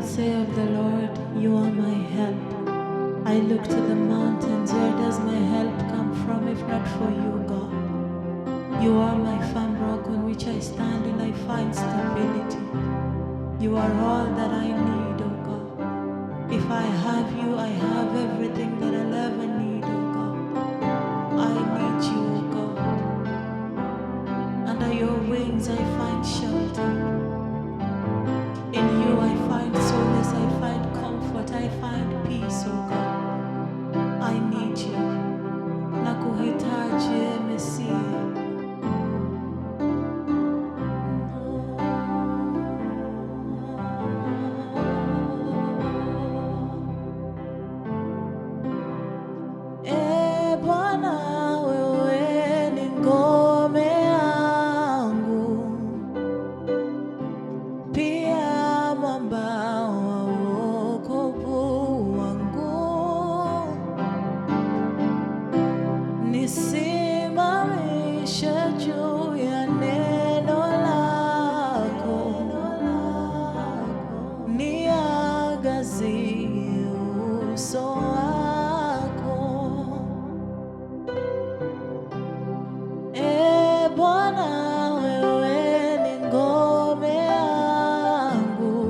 say of the Lord, you are my help. I look to the mountains, where does my help come from if not for you, God? You are my firm rock on which I stand and I find stability. You are all that I need, oh God. If I have you, I have everything that I'll ever need, oh God. I need you, oh God. Under your wings I find shelter. In you I find solace, I find comfort, I find peace, oh God. I need you. Nakuhitaji, Messiah. Bwana wewe ni ngome yangu, pia mwamba wa wokovu wangu. Nisimamishe juu ya neno lako, niangazie uso wako. Bwana wewe ni ngome yangu,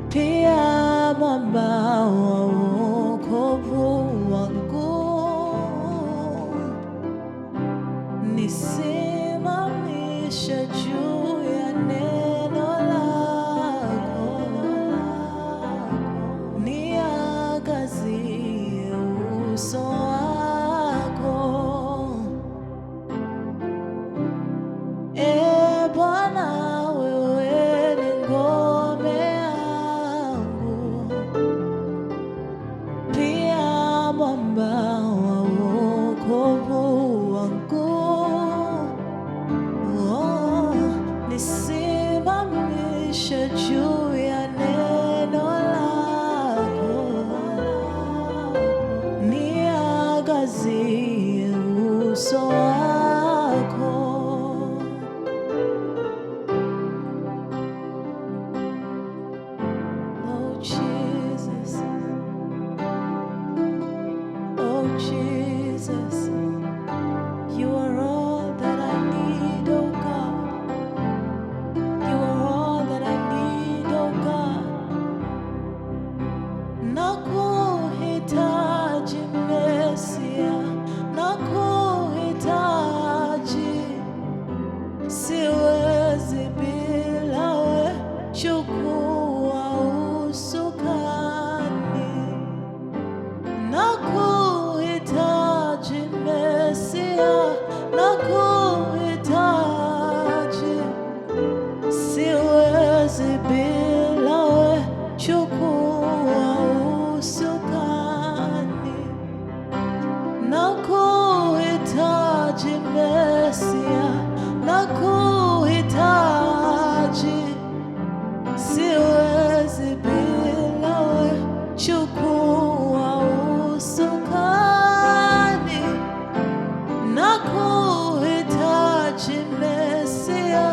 pia mwamba wa wokovu wangu. Nisimamishe juu ya neno lako, niangazie uso wako. Bwana wewe ni ngome yangu, pia mwamba wa wokovu wangu. Nisimamishe juu ya neno lako, niangazie uso wako. Oh Jesus, oh Jesus, you are all that I need, oh God. You are all that I need, oh God. Nakuhitaji Mesia, nakuhitaji, siwezi bila we. Chukua usukani. Nakuhitaji Mesia, nakuhitaji, siwezi bila we. Chukua usukani. Nakuhitaji Mesia, nakuhitaji, siwezi bila we. Chukua usukani. Nakuhitaji Mesia,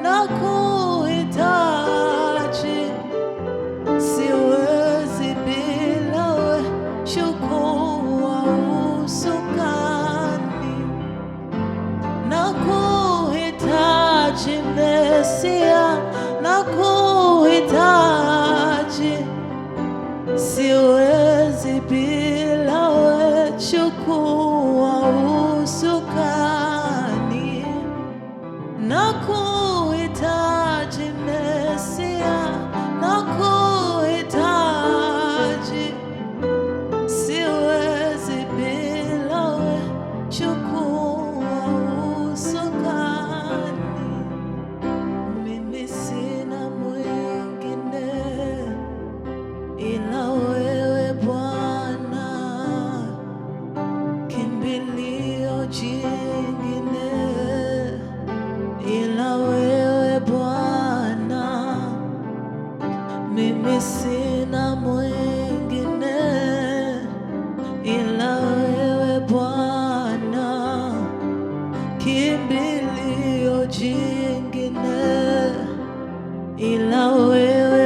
nakuhitaji, siwezi bila we. Chukua usukani. Nakuhitaji Mesia, nakuhitaji, siwezi bila we. Chukua usukani. Nakuhitaji Mesia, nakuhitaji, siwezi bila we. Chukua usukani. Mimi sina mwingine ila wewe Bwana, kimbilio jingine ila wewe Bwana. Mimi sina mwingine ila wewe Bwana, kimbilio jingine ila wewe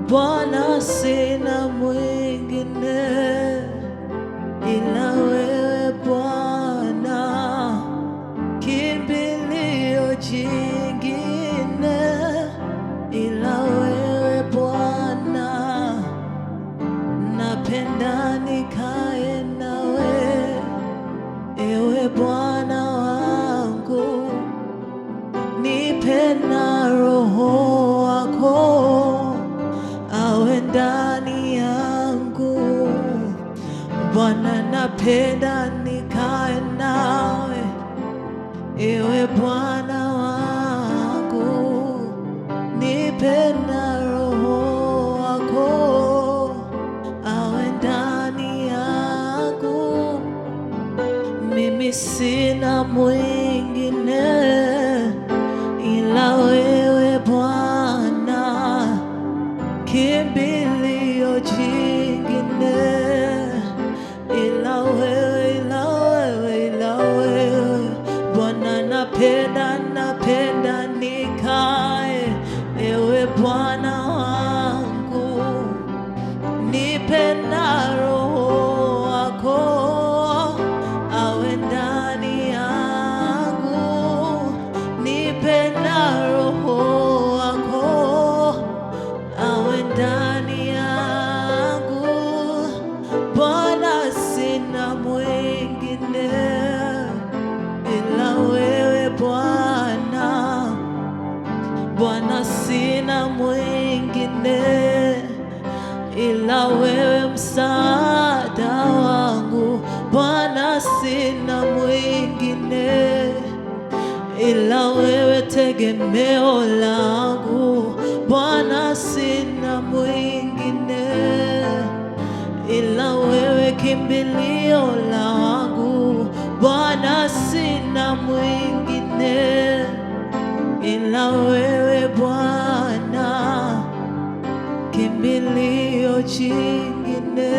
Bwana sina mwingine ila wewe Bwana, kimbilio jingine ila wewe Bwana, napenda nikae nawe, ewe Bwana wangu, nipe na Roho wako awe ndani yangu. Bwana, napenda nikae nawe, ewe Bwana wangu, nipe na Roho wako awe ndani yangu. Mimi sina mwingine ila wewe Bwana, kimbilio jingine ila wewe, ila wewe, ila wewe Bwana, napenda nikae, ewe Bwana wangu, nipe na Roho wako awe ndani yangu, nipe na Roho wako awe ndani yangu. Bwana, sina mwingine ila wewe Bwana. Bwana, sina mwingine ila wewe msaada wangu. Bwana, sina mwingine ila wewe tegemeo langu. Bwana, sina mwingine ila wewe kimbilio langu. Bwana, sina mwingine ila wewe Bwana, kimbilio jingine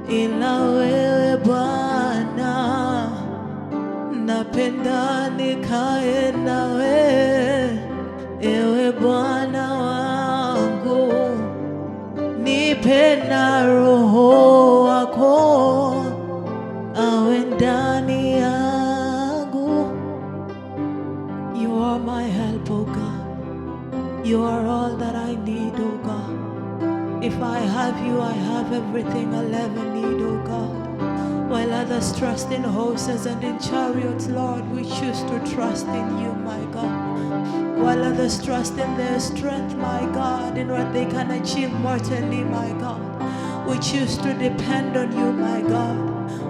ila wewe Bwana, napenda nikae nawe, ewe Bwana wangu, nipe na Roho wako awe ndani yangu. You are my help, oh God. You are all that I need, oh God. If I have you, I have everything I'll ever need, oh God. While others trust in horses and in chariots, Lord, we choose to trust in you, my God. While others trust in their strength, my God, in what they can achieve mortally, my God, we choose to depend on you, my God.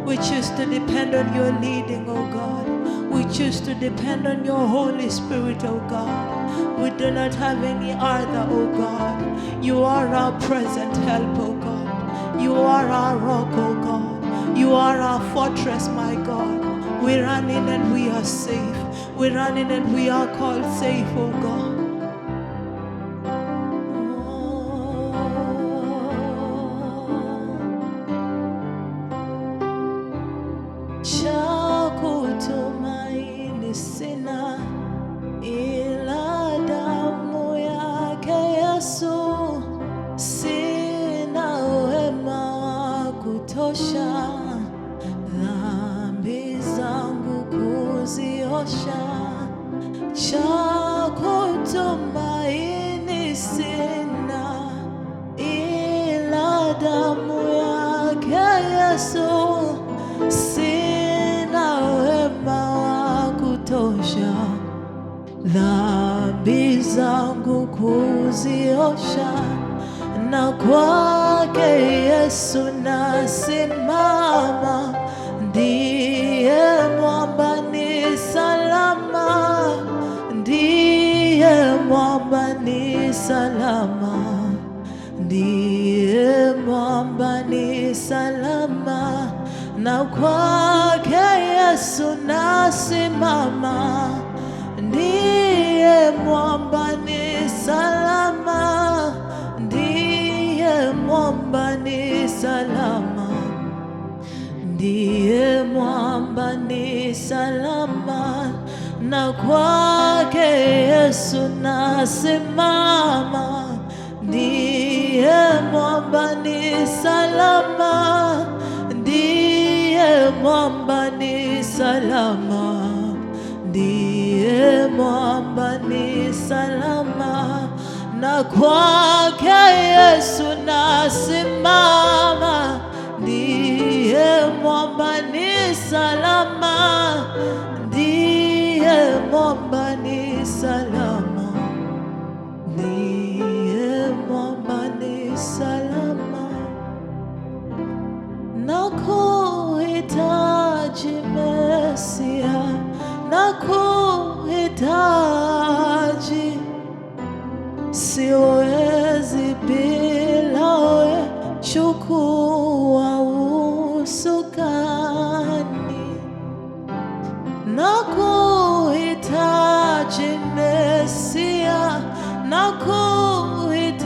We choose to depend on your leading, oh God. We choose to depend on your Holy Spirit, oh God. We do not have any other, oh God. You are our present help, oh God. You are our rock, oh God. You are our fortress, my God. We run in and we are safe. We run in and we are called safe, oh God. Cha kutumaini sina ila damu yake Yesu. Sina wema wa kutosha dhambi zangu kuziosha. Cha kutumaini sina ila damu yake Yesu. Sina wema wa kutosha dhambi zangu kuziosha, na kwake Yesu nasimama. Ndiye mwamba ni salama, ndiye mwamba ni salama, ndiye mwamba ni salama, na kwake Yesu nasimama. Ndiye mwamba ni salama, ndiye mwamba ni salama, ndiye mwamba ni salama, na kwake Yesu nasimama. ndiye mwamba ni salama, ndiye mwamba ni salama, ndiye mwamba ni salama, na kwake Yesu nasimama. Ndiye mwamba ni salama, ndiye mwamba ni salama, ndiye mwamba ni salama. Nakuhitaji Mesia, nakuhitaji, siwezi bila wewe. Chukua usukani, nakuhitaji Mesia, nakuhitaji.